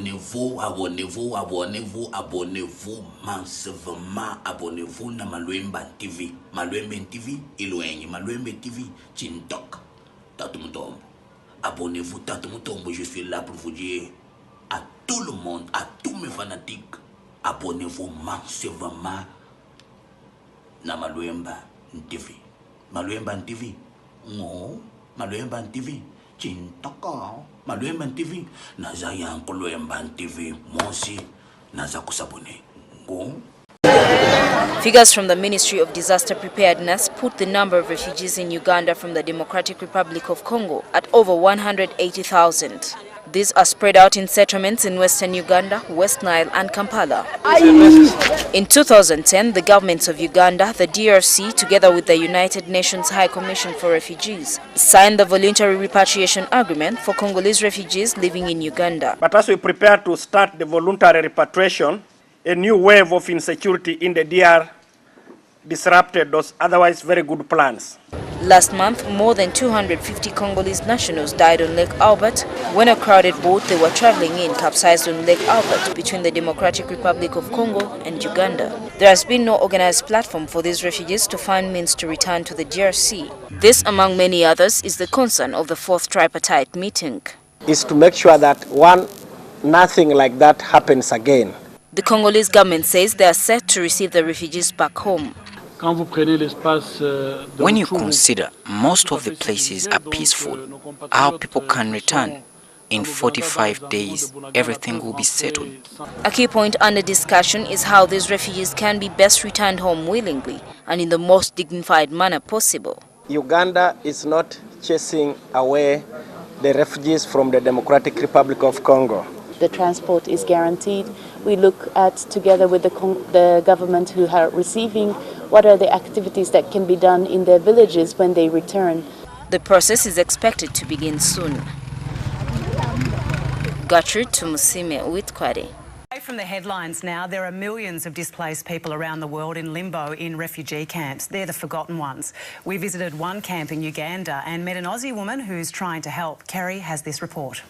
Abonnez-vous, abonnez-vous, abonnez-vous, abonnez-vous massivement, abonnez-vous na Maluemba TV. Maluemba TV, Iloenye, Maluemba TV, Chintok, Tatu Mutombo. Abonnez-vous, Tatu Mutombo, je suis là pour vous dire à tout le monde, à tous mes fanatiques, abonnez-vous massivement na Maluemba TV. Maluemba TV, non, Maluemba TV. Maluemba TV, naza yanko Luemba TV, mosi naza kusabone. Figures from the Ministry of Disaster Preparedness put the number of refugees in Uganda from the Democratic Republic of Congo at over 180,000. These are spread out in settlements in Western Uganda, West Nile and Kampala. In 2010, the governments of Uganda, the DRC, together with the United Nations High Commission for Refugees, signed the voluntary repatriation agreement for Congolese refugees living in Uganda. But as we prepare to start the voluntary repatriation, a new wave of insecurity in the DR disrupted those otherwise very good plans. Last month, more than 250 Congolese nationals died on Lake Albert when a crowded boat they were traveling in capsized on Lake Albert between the Democratic Republic of Congo and Uganda. There has been no organized platform for these refugees to find means to return to the DRC. This, among many others, is the concern of the fourth tripartite meeting. Is to make sure that nothing like that happens again. The Congolese government says they are set to receive the refugees back home. When you consider most of the places are peaceful, our people can return. In 45 days, everything will be settled. A key point under discussion is how these refugees can be best returned home willingly and in the most dignified manner possible. Uganda is not chasing away the refugees from the Democratic Republic of Congo. The transport is guaranteed. We look at, together with the government who are receiving, what are the activities that can be done in their villages when they return. The process is expected to begin soon. Gertrude Tumusime with Kwari. Away from the headlines now, there are millions of displaced people around the world in limbo in refugee camps. They're the forgotten ones. We visited one camp in Uganda and met an Aussie woman who's trying to help. Kerry has this report.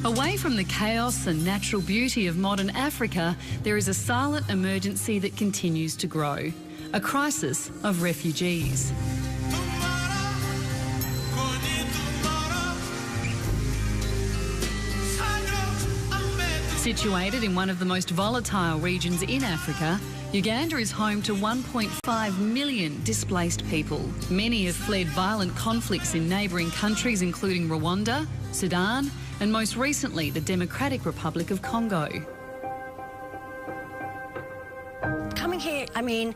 Away from the chaos and natural beauty of modern Africa, there is a silent emergency that continues to grow. A crisis of refugees. Situated in one of the most volatile regions in Africa, Uganda is home to 1.5 million displaced people. Many have fled violent conflicts in neighbouring countries including Rwanda, Sudan, and most recently the Democratic Republic of Congo. Coming here, I mean,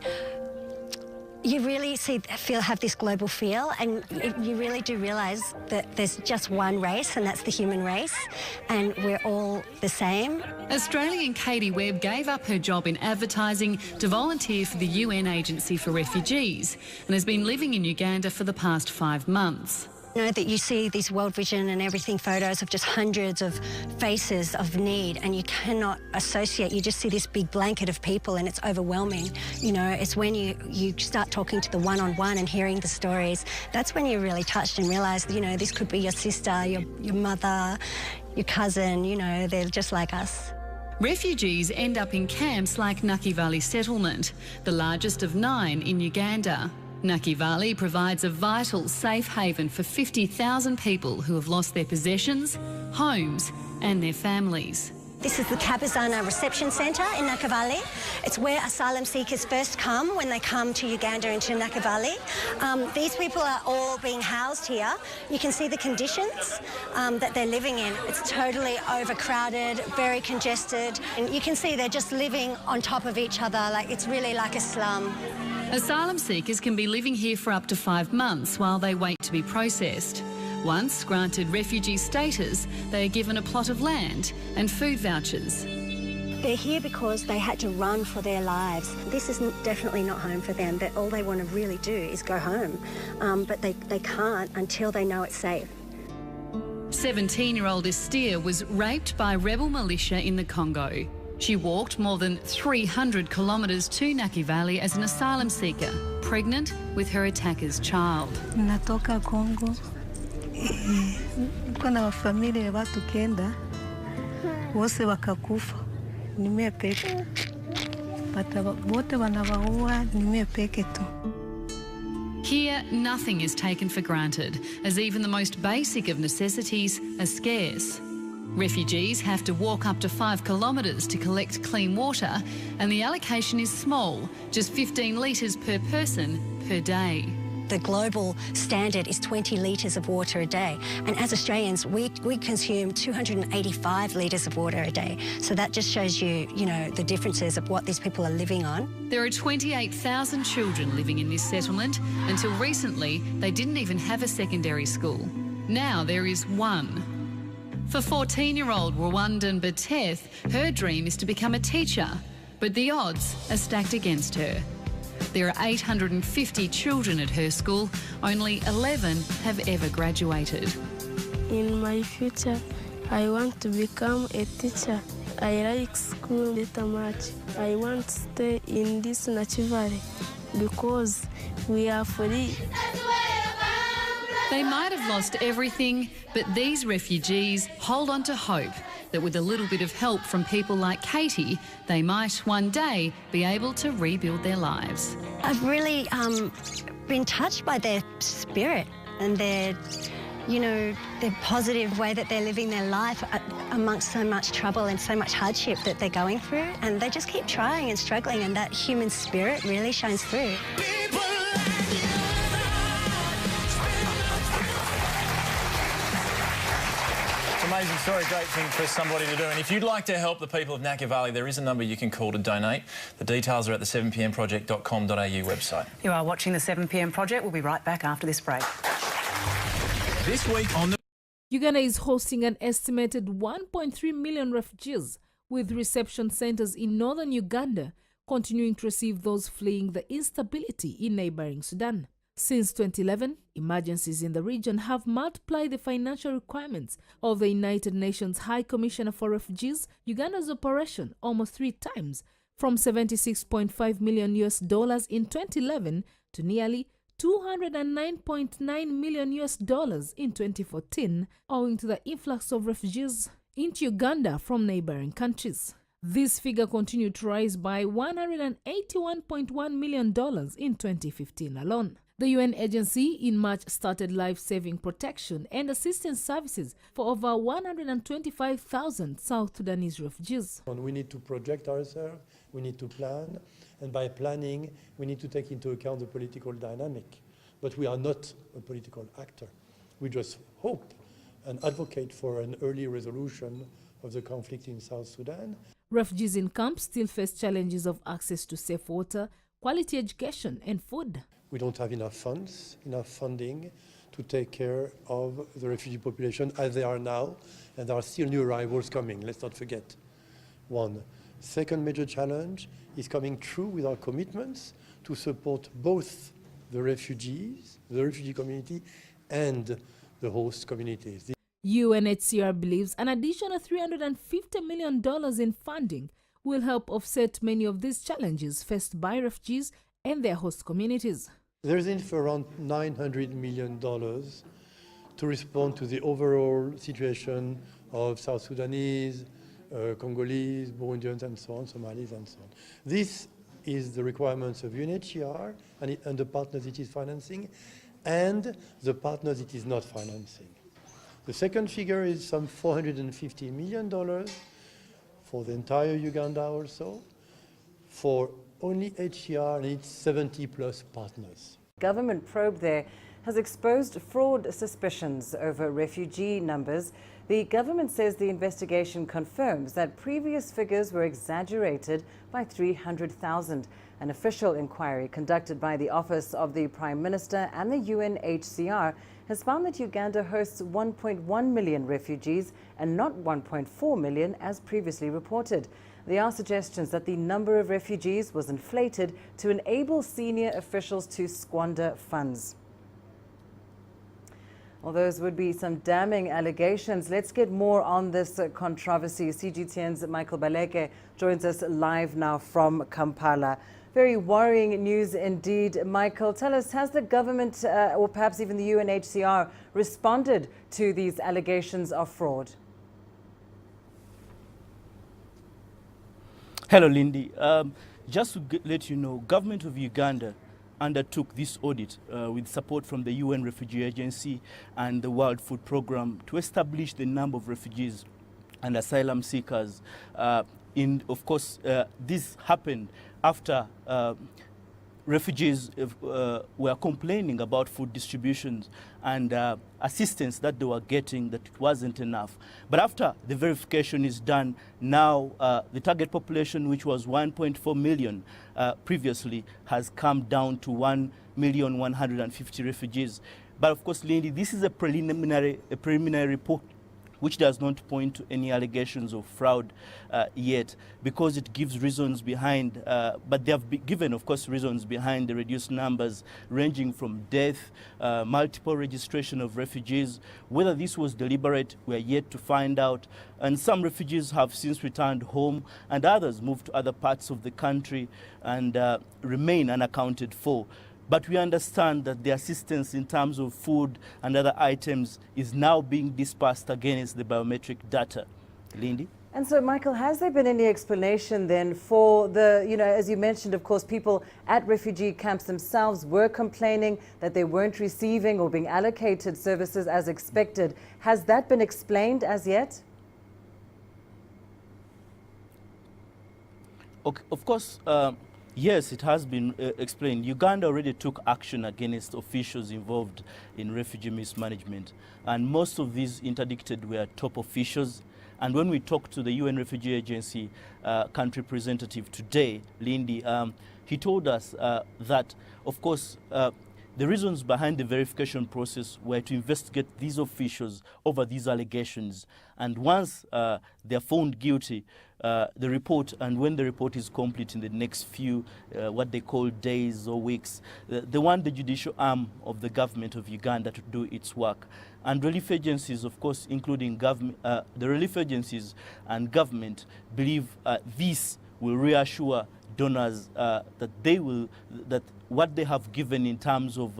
you really have this global feel, and you really do realise that there's just one race, and that's the human race, and we're all the same. Australian Katie Webb gave up her job in advertising to volunteer for the UN Agency for Refugees and has been living in Uganda for the past 5 months. You know that you see these World Vision and everything photos of just hundreds of faces of need, and you cannot associate. You just see this big blanket of people and it's overwhelming. You know, it's when you start talking to the one-on-one and hearing the stories, that's when you're really touched and realise, you know, this could be your sister, your mother, your cousin, you know, they're just like us. Refugees end up in camps like Nakivale Settlement, the largest of 9 in Uganda. Nakivale provides a vital safe haven for 50,000 people who have lost their possessions, homes and their families. This is the Kabazana Reception Centre in Nakivale. It's where asylum seekers first come when they come to Uganda into Nakivale. These people are all being housed here. You can see the conditions that they're living in. It's totally overcrowded, very congested, and you can see they're just living on top of each other. Like, it's really like a slum. Asylum seekers can be living here for up to 5 months while they wait to be processed. Once granted refugee status, they are given a plot of land and food vouchers. They're here because they had to run for their lives. This is definitely not home for them. All they want to really do is go home, but they can't until they know it's safe. 17-year-old Estia was raped by rebel militia in the Congo. She walked more than 300 kilometres to Nakivale as an asylum seeker, pregnant with her attacker's child. Natoka Congo. Niko na familia ya watu kenda. Wose wakakufa. Ni mimi peke. Wote wanawaua ni mimi peke tu. Here, nothing is taken for granted, as even the most basic of necessities are scarce. Refugees have to walk up to 5 kilometres to collect clean water, and the allocation is small, just 15 litres per person per day. The global standard is 20 litres of water a day. And as Australians, we consume 285 litres of water a day. So that just shows you, the differences of what these people are living on. There are 28,000 children living in this settlement. Until recently, they didn't even have a secondary school. Now there is one. For 14-year-old Rwandan Beteth, her dream is to become a teacher, but the odds are stacked against her. There are 850 children at her school. Only 11 have ever graduated. In my future, I want to become a teacher. I like school very much. I want to stay in this Nakivale because we are free. They might have lost everything, but these refugees hold on to hope that with a little bit of help from people like Katie, they might one day be able to rebuild their lives. I've really been touched by their spirit and their positive way that they're living their life amongst so much trouble and so much hardship that they're going through. And they just keep trying and struggling, and that human spirit really shines through. Amazing story, great thing for somebody to do. And if you'd like to help the people of Nakivale, there is a number you can call to donate. The details are at the 7pmproject.com.au website. You are watching the 7pm Project. We'll be right back after this break. This week on the... Uganda is hosting an estimated 1.3 million refugees, with reception centres in northern Uganda continuing to receive those fleeing the instability in neighbouring Sudan. Since 2011, emergencies in the region have multiplied the financial requirements of the United Nations High Commissioner for Refugees. Uganda's operation almost 3 times, from $76.5 million in 2011 to nearly $209.9 million in 2014, owing to the influx of refugees into Uganda from neighbouring countries. This figure continued to rise by $181.1 million in 2015 alone. The UN agency in March started life-saving protection and assistance services for over 125,000 South Sudanese refugees. We need to project ourselves, we need to plan, and by planning, we need to take into account the political dynamic. But we are not a political actor. We just hope and advocate for an early resolution of the conflict in South Sudan. Refugees in camps still face challenges of access to safe water, quality education and food. We don't have enough funds, enough funding to take care of the refugee population as they are now, and there are still new arrivals coming, let's not forget. One. Second major challenge is coming true with our commitments to support both the refugees, the refugee community, and the host communities. UNHCR believes an additional $350 million in funding will help offset many of these challenges faced by refugees and their host communities. There's in for around $900 million to respond to the overall situation of South Sudanese, Congolese, Burundians, and so on, Somalis, and so on. This is the requirements of UNHCR and the partners it is financing, and the partners it is not financing. The second figure is some $450 million for the entire Uganda also, for only HCR and its 70-plus partners. Government probe there has exposed fraud suspicions over refugee numbers. The government says the investigation confirms that previous figures were exaggerated by 300,000. An official inquiry conducted by the Office of the Prime Minister and the UNHCR has found that Uganda hosts 1.1 million refugees and not 1.4 million as previously reported. There are suggestions that the number of refugees was inflated to enable senior officials to squander funds. Well, those would be some damning allegations. Let's get more on this controversy. CGTN's Michael Baleke joins us live now from Kampala. Very worrying news indeed. Michael, tell us, has the government or perhaps even the UNHCR responded to these allegations of fraud? Hello, Lindy. Just to let you know, government of Uganda undertook this audit with support from the UN Refugee Agency and the World Food Programme to establish the number of refugees and asylum seekers. Of course, this happened after refugees were complaining about food distributions and assistance that they were getting, that it wasn't enough. But after the verification is done, now the target population, which was 1.4 million previously, has come down to 1,150,000 refugees. But of course, Lindy, this is a preliminary report which does not point to any allegations of fraud yet, because it gives reasons behind, but they have given, of course, reasons behind the reduced numbers, ranging from death, multiple registration of refugees. Whether this was deliberate, we are yet to find out. And some refugees have since returned home, and others moved to other parts of the country and remain unaccounted for. But we understand that the assistance in terms of food and other items is now being dispersed against the biometric data. Lindy? And so, Michael, has there been any explanation then for the, as you mentioned, of course, people at refugee camps themselves were complaining that they weren't receiving or being allocated services as expected. Has that been explained as yet? Okay, of course, yes, it has been explained. Uganda already took action against officials involved in refugee mismanagement. And most of these interdicted were top officials. And when we talked to the UN Refugee Agency country representative today, Lindy, he told us that, of course, the reasons behind the verification process were to investigate these officials over these allegations. And once they're found guilty, the report, and when the report is complete in the next few, what they call days or weeks, they want the judicial arm of the government of Uganda to do its work. And relief agencies, of course, including government, the relief agencies and government believe this will reassure donors that what they have given in terms of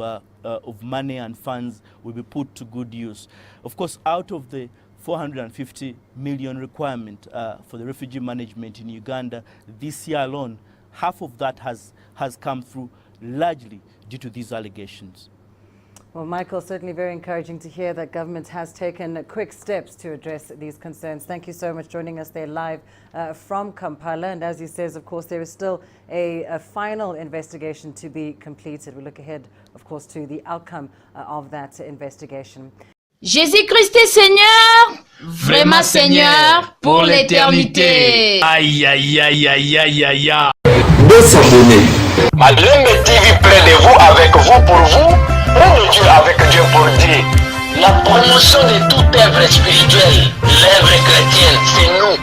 money and funds will be put to good use. Of course, out of the 450 million requirement for the refugee management in Uganda this year alone, half of that has come through largely due to these allegations. Well, Michael, certainly very encouraging to hear that government has taken quick steps to address these concerns. Thank you so much for joining us there live from Kampala. And as he says, of course, there is still a final investigation to be completed. We look ahead, of course, to the outcome of that investigation. Jésus-Christ est Seigneur, vraiment Seigneur pour l'éternité. Aïe, aïe, aïe, aïe, aïe, aïe, aïe. De s'abonner. Malembe TV près de vous, avec vous, pour vous, près de Dieu, avec Dieu, pour Dieu. La promotion de toute œuvre spirituelle, l'œuvre chrétienne, c'est nous.